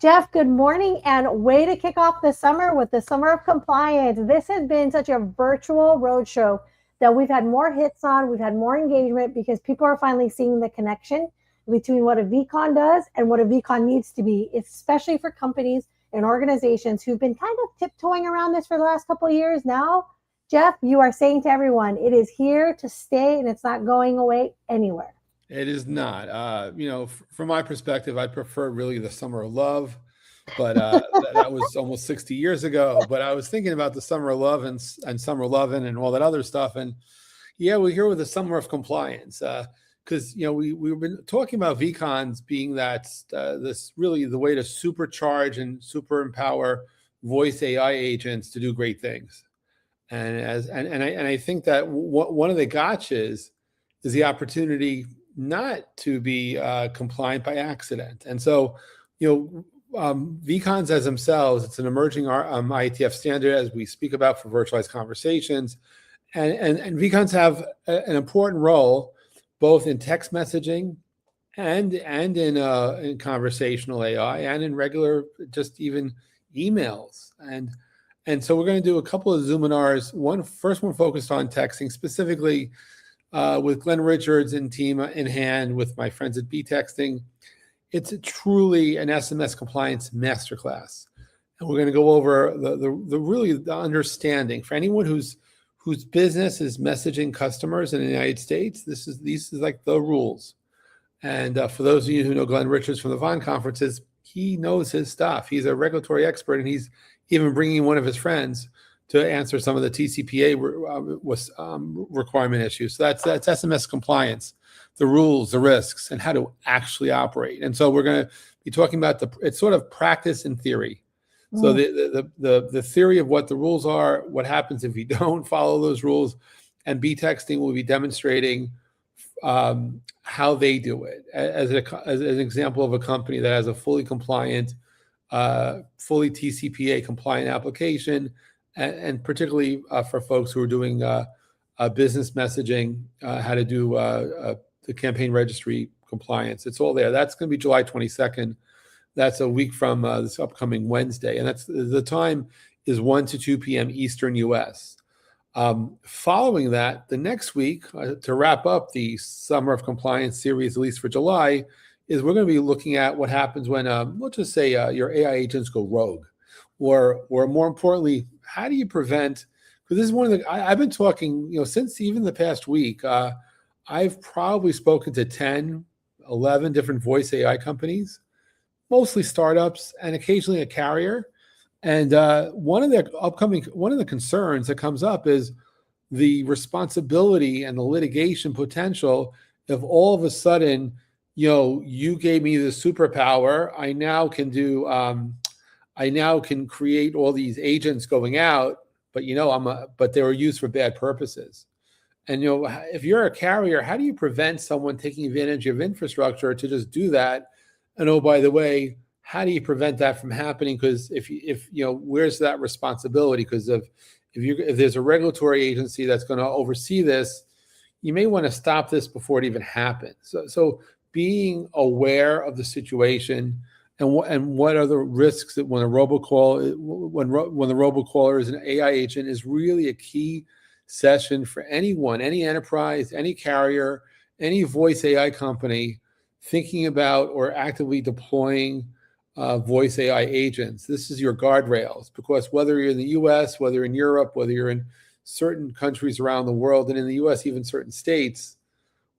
Jeff, good morning and way to kick off the summer with the Summer of Compliance. This has been such a virtual roadshow that we've had more hits on, we've had more engagement because people are finally seeing the connection between what a vCon does and what a vCon needs to be, especially for companies and organizations who've been kind of tiptoeing around this for the last couple of years. Now, Jeff, you are saying to everyone, it is here to stay and it's not going away anywhere. It is not. From my perspective, I prefer really the summer of love, but that was almost 60 years ago. But I was thinking about the summer of love and summer loving and all that other stuff. And yeah, we're here with the summer of compliance because we've been talking about vCons being this really the way to supercharge and super empower voice AI agents to do great things. And I think that one of the gotchas is the opportunity not to be compliant by accident. And so, vCons as themselves, it's an emerging IETF standard as we speak about for virtualized conversations. And vCons have an important role both in text messaging and in conversational AI and in regular, just even emails. And so we're going to do a couple of Zoominars. First one focused on texting, specifically with Glenn Richards and team in hand with my friends at B-Texting. It's truly an SMS compliance masterclass. And we're going to go over the understanding for anyone whose business is messaging customers in the United States. These is like the rules. And for those of you who know Glenn Richards from the vCon conferences, he knows his stuff. He's a regulatory expert, and he's even bringing one of his friends to answer some of the TCPA requirement issues. So that's SMS compliance, the rules, the risks, and how to actually operate. And so we're going to be talking about it's sort of practice and theory. So the theory of what the rules are, what happens if you don't follow those rules, and B-Texting will be demonstrating how they do it as an example of a company that has a fully compliant, fully TCPA compliant application, and particularly for folks who are doing business messaging, how to do the campaign registry compliance. It's all there. That's going to be July 22nd. That's a week from this upcoming Wednesday. And that's the time is 1 to 2 p.m. Eastern US. Following that, the next week, to wrap up the Summer of Compliance series, at least for July, is we're going to be looking at what happens when, let's just say your AI agents go rogue. Or more importantly, how do you prevent, because this is one of the, I've been talking, since even the past week, I've probably spoken to 10, 11 different voice AI companies, mostly startups and occasionally a carrier. And one of the concerns that comes up is the responsibility and the litigation potential if all of a sudden, you gave me the superpower, I now can create all these agents going out, but they were used for bad purposes. And if you're a carrier, how do you prevent someone taking advantage of infrastructure to just do that? And oh, by the way, how do you prevent that from happening? Because if where's that responsibility? Because if there's a regulatory agency that's going to oversee this, you may want to stop this before it even happens. So being aware of the situation and what are the risks that when the robocaller is an AI agent is really a key session for anyone, any enterprise, any carrier, any voice AI company thinking about or actively deploying voice AI agents. This is your guardrails, because whether you're in the US, whether you're in Europe, whether you're in certain countries around the world, and in the US, even certain states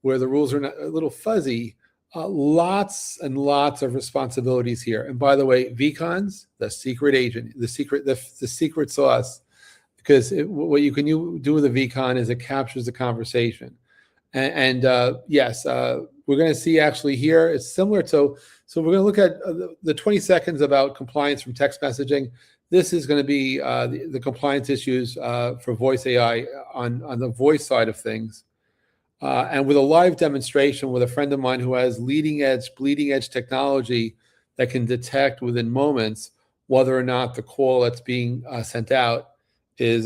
where the rules are a little fuzzy, lots and lots of responsibilities here. And by the way, vCons, the secret agent, the secret sauce, because what you can do with a vCon is it captures the conversation. And yes, we're going to see actually here, it's similar to, so we're going to look at the 20 seconds about compliance from text messaging. This is going to be the compliance issues for voice AI on the voice side of things. And with a live demonstration with a friend of mine who has bleeding edge technology that can detect within moments whether or not the call that's being sent out is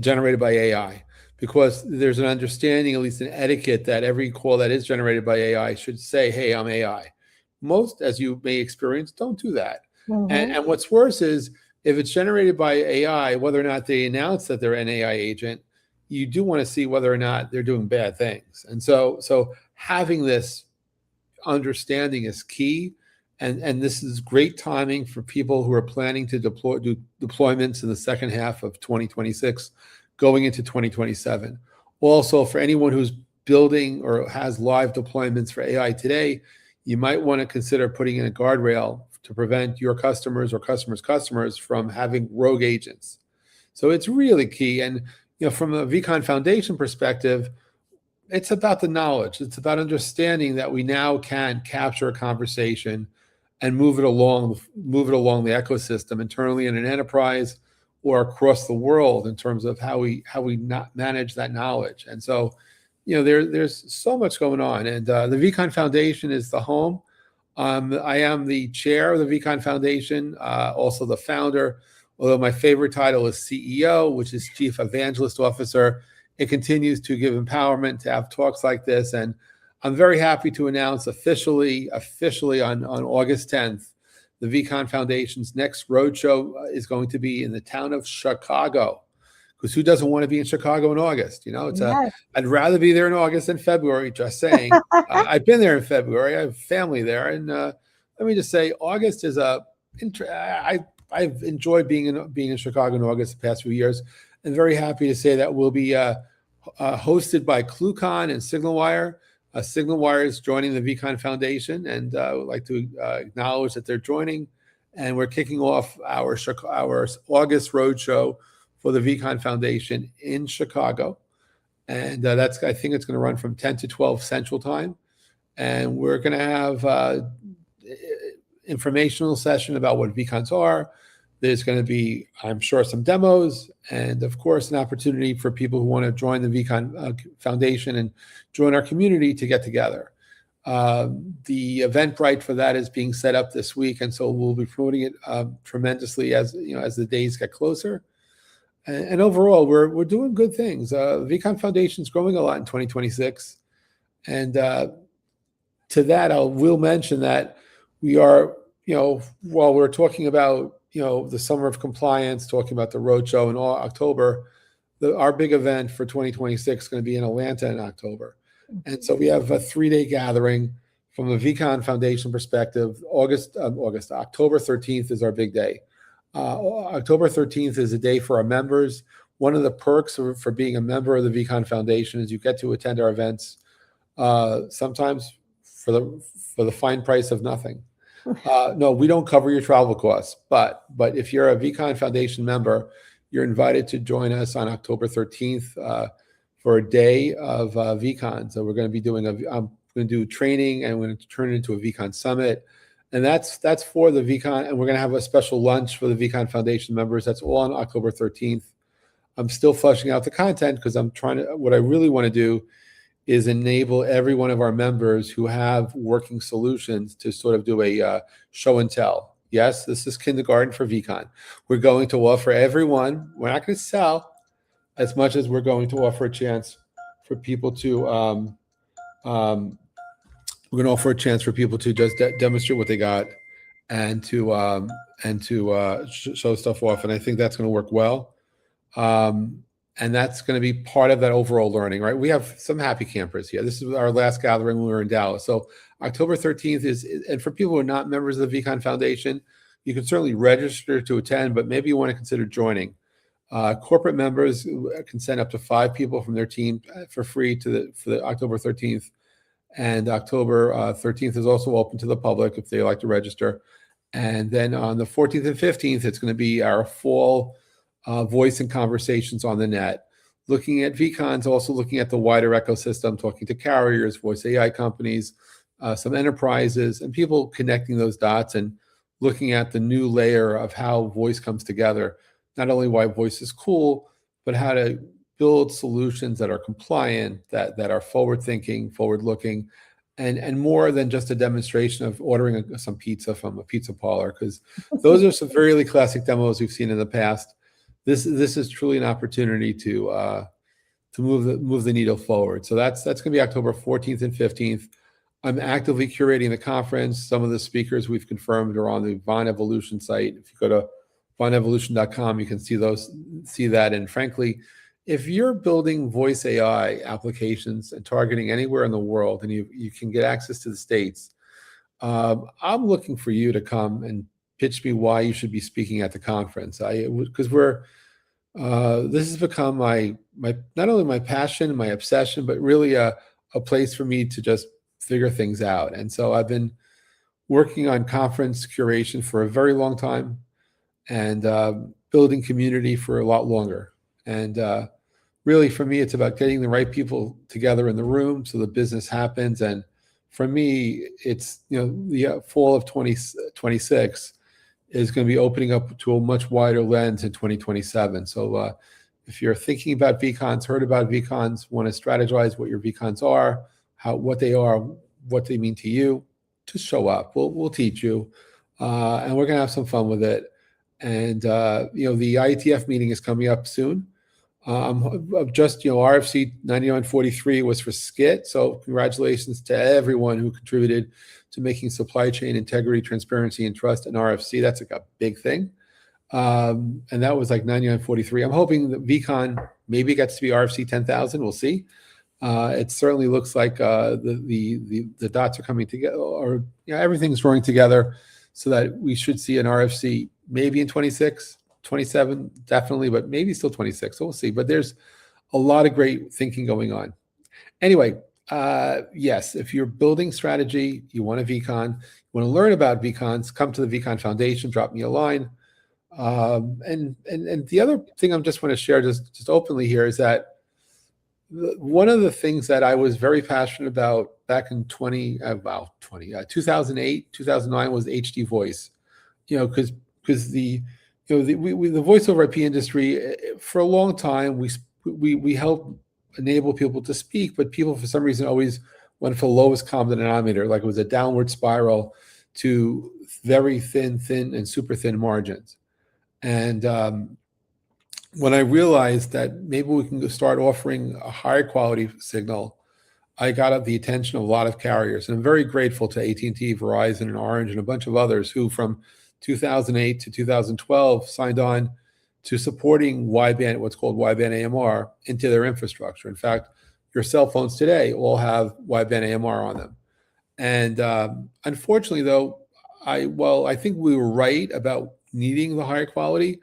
generated by AI. Because there's an understanding, at least an etiquette, that every call that is generated by AI should say, hey, I'm AI. most, as you may experience, don't do that. Mhm. And what's worse is if it's generated by AI, whether or not they announce that they're an AI agent, you do want to see whether or not they're doing bad things. And so having this understanding is key. And this is great timing for people who are planning to do deployments in the second half of 2026, going into 2027. Also, for anyone who's building or has live deployments for AI today, you might want to consider putting in a guardrail to prevent your customers or customers from having rogue agents. So it's really key. And from a vCon Foundation perspective, it's about the knowledge. It's about understanding that we now can capture a conversation and move it along the ecosystem internally in an enterprise or across the world in terms of how we not manage that knowledge. And so, there's so much going on. And the vCon Foundation is the home. I am the chair of the vCon Foundation, also the founder, although my favorite title is CEO, which is Chief Evangelist Officer. It continues to give empowerment to have talks like this. And I'm very happy to announce officially on August 10th, the vCon Foundation's next roadshow is going to be in the town of Chicago. Because who doesn't want to be in Chicago in August? Yes. I'd rather be there in August than February, just saying. I've been there in February. I have family there. And let me just say, August is I've enjoyed being in Chicago in August the past few years. And very happy to say that we'll be hosted by ClueCon and SignalWire. SignalWire is joining the vCon Foundation, and I would like to acknowledge that they're joining. And we're kicking off our August roadshow for the vCon Foundation in Chicago. And I think it's going to run from 10 to 12 Central Time. And we're going to have informational session about what vCons are. There's going to be, I'm sure, some demos, and of course, an opportunity for people who want to join the vCon Foundation and join our community to get together. The Eventbrite for that is being set up this week, and so we'll be promoting it tremendously as the days get closer. And overall, we're doing good things. vCon Foundation is growing a lot in 2026, and to that, I will mention that we are, while we're talking about the Summer of Compliance, talking about the roadshow in October, our big event for 2026 is going to be in Atlanta in October. And so we have a 3-day gathering from a vCon Foundation perspective. October 13th is our big day. October 13th is a day for our members. One of the perks for being a member of the vCon Foundation is you get to attend our events, sometimes for the fine price of nothing. No, we don't cover your travel costs, but if you're a vCon Foundation member, you're invited to join us on October 13th for a day of vCon. So we're going to be I'm going to do training, and we're going to turn it into a vCon summit, and that's for the vCon. And we're going to have a special lunch for the vCon Foundation members. That's all on October 13th. I'm still fleshing out the content because what I really want to do is enable every one of our members who have working solutions to sort of do a show and tell. Yes, this is kindergarten for vCon. We're going to offer everyone, we're not going to sell as much as we're going to offer a chance for people to, just demonstrate what they got and to show stuff off. And I think that's going to work well. And that's going to be part of that overall learning, right? We have some happy campers here. This is our last gathering when we were in Dallas. So October 13th and for people who are not members of the vCon Foundation, you can certainly register to attend, but maybe you want to consider joining. Corporate members can send up to 5 people from their team for free for the October 13th. And October 13th is also open to the public if they like to register. And then on the 14th and 15th, it's going to be our fall voice and conversations on the net, looking at vCons, also looking at the wider ecosystem, talking to carriers, voice AI companies, some enterprises, and people connecting those dots and looking at the new layer of how voice comes together. Not only why voice is cool, but how to build solutions that are compliant, that are forward-thinking, forward-looking, and more than just a demonstration of ordering some pizza from a pizza parlor, because those are some very classic demos we've seen in the past. This is truly an opportunity to move the needle forward. So that's going to be October 14th and 15th. I'm actively curating the conference. Some of the speakers we've confirmed are on the Von Evolution site. If you go to vonevolution.com, you can see that. And frankly, if you're building voice AI applications and targeting anywhere in the world, and you can get access to the States, I'm looking for you to come and pitch me why you should be speaking at the conference. Because this has become my not only my passion, my obsession, but really a place for me to just figure things out. And so I've been working on conference curation for a very long time, and building community for a lot longer. And really, for me, it's about getting the right people together in the room so the business happens. And for me, it's, the fall of 2026 is going to be opening up to a much wider lens in 2027. So if you're thinking about vCons, heard about vCons, want to strategize what your vCons are, what they are, what they mean to you, just show up. We'll teach you, and we're going to have some fun with it. And the IETF meeting is coming up soon. RFC 9943 was for SCIT. So congratulations to everyone who contributed to making supply chain integrity, transparency, and trust an RFC. That's like a big thing. And that was like 9943. I'm hoping that vCon maybe gets to be RFC 10,000. We'll see. It certainly looks like the dots are coming together, or everything's drawing together, so that we should see an RFC maybe in 26, 27, definitely, but maybe still 26. So we'll see. But there's a lot of great thinking going on. Anyway, yes, if you're building strategy, you want a vCon, you want to learn about vCons, come to the vCon Foundation, drop me a line. And the other thing I just want to share just openly here is that one of the things that I was very passionate about back in 2008, 2009 was HD voice, because the voice over IP industry, for a long time, we helped enable people to speak, but people for some reason always went for the lowest common denominator, like it was a downward spiral to very thin and super thin margins. And when I realized that maybe we can start offering a higher quality signal, I got the attention of a lot of carriers. And I'm very grateful to AT&T, Verizon, and Orange, and a bunch of others who from 2008 to 2012 signed on to supporting wideband, what's called wideband AMR, into their infrastructure. In fact, your cell phones today all have wideband AMR on them. And unfortunately, though, I think we were right about needing the higher quality.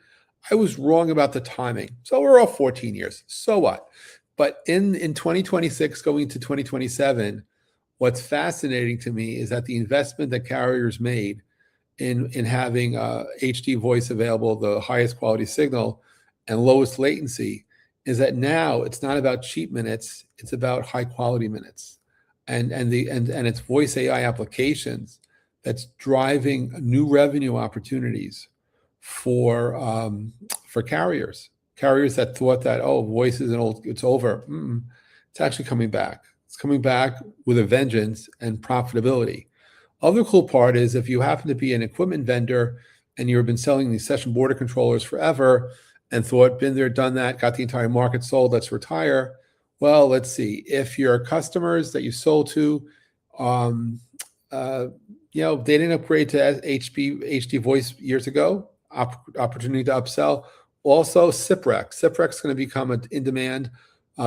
I was wrong about the timing. So we're off 14 years. So what? But in 2026 going to 2027, what's fascinating to me is that the investment that carriers made in having HD voice available, the highest quality signal and lowest latency, is that now it's not about cheap minutes, it's about high quality minutes. And it's voice AI applications that's driving new revenue opportunities for carriers that thought that, voice is it's over. It's actually coming back. It's coming back with a vengeance and profitability. Other cool part is if you happen to be an equipment vendor and you've been selling these session border controllers forever and thought, been there, done that, got the entire market sold, let's retire. Well, let's see. If your customers that you sold to, they didn't upgrade to HD voice years ago, opportunity to upsell. Also, SIPREC is going to become in demand,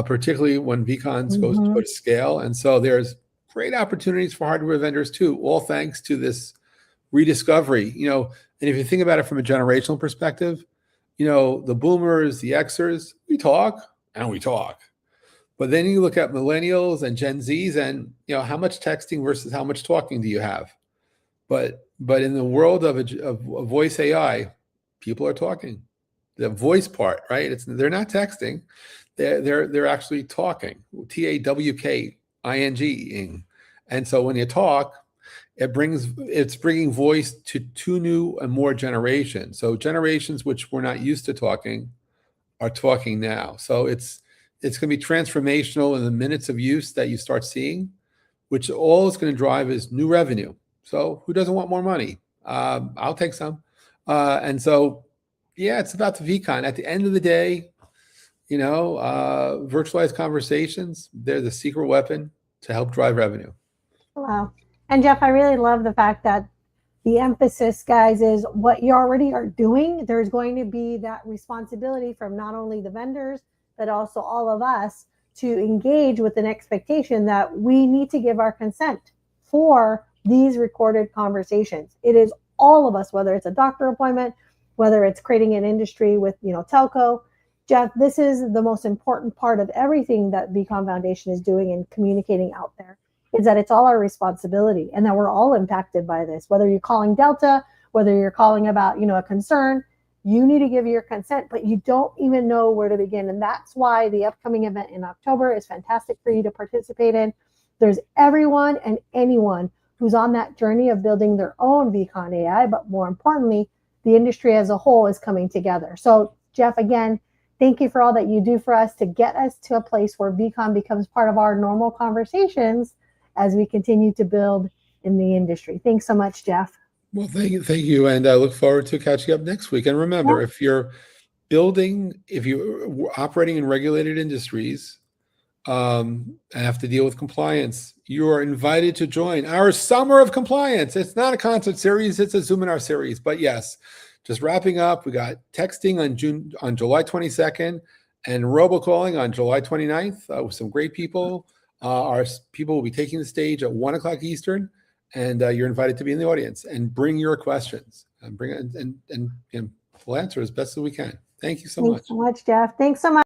particularly when vCons go to scale. And so there's great opportunities for hardware vendors too, all thanks to this rediscovery. And if you think about it from a generational perspective, the boomers, the Xers, we talk. But then you look at millennials and Gen Zs, and how much texting versus how much talking do you have? But in the world of voice AI, people are talking. The voice part, right? They're not texting, they're actually talking. TAWKING. And so when you talk, it's bringing voice to two new and more generations. So generations which were not used to talking are talking now. So it's going to be transformational in the minutes of use that you start seeing, which all it's going to drive is new revenue. So who doesn't want more money? I'll take some. And so, it's about the vCon. At the end of the day, virtualized conversations, they're the secret weapon to help drive revenue. Wow. And Jeff, I really love the fact that the emphasis, guys, is what you already are doing. There's going to be that responsibility from not only the vendors, but also all of us to engage with an expectation that we need to give our consent for these recorded conversations. It is all of us, whether it's a doctor appointment, whether it's creating an industry with, telco. Jeff, this is the most important part of everything that vCon Foundation is doing and communicating out there, is that it's all our responsibility and that we're all impacted by this. Whether you're calling Delta, whether you're calling about, a concern, you need to give your consent, but you don't even know where to begin. And that's why the upcoming event in October is fantastic for you to participate in. There's everyone and anyone who's on that journey of building their own vCon AI, but more importantly, the industry as a whole is coming together. So Jeff, again, thank you for all that you do for us to get us to a place where vCon becomes part of our normal conversations as we continue to build in the industry. Thanks so much, Jeff. Well, thank you, and I look forward to catching up next week. And remember, if you're operating in regulated industries, and have to deal with compliance, you are invited to join our Summer of Compliance. It's not a concert series; it's a Zoominar series. But yes, just wrapping up, we got texting on July 22nd, and robocalling on July 29th with some great people. Our people will be taking the stage at 1 o'clock Eastern, and you're invited to be in the audience and bring your questions and we'll answer as best as we can. Thank you so much. Thanks so much, Jeff. Thanks so much.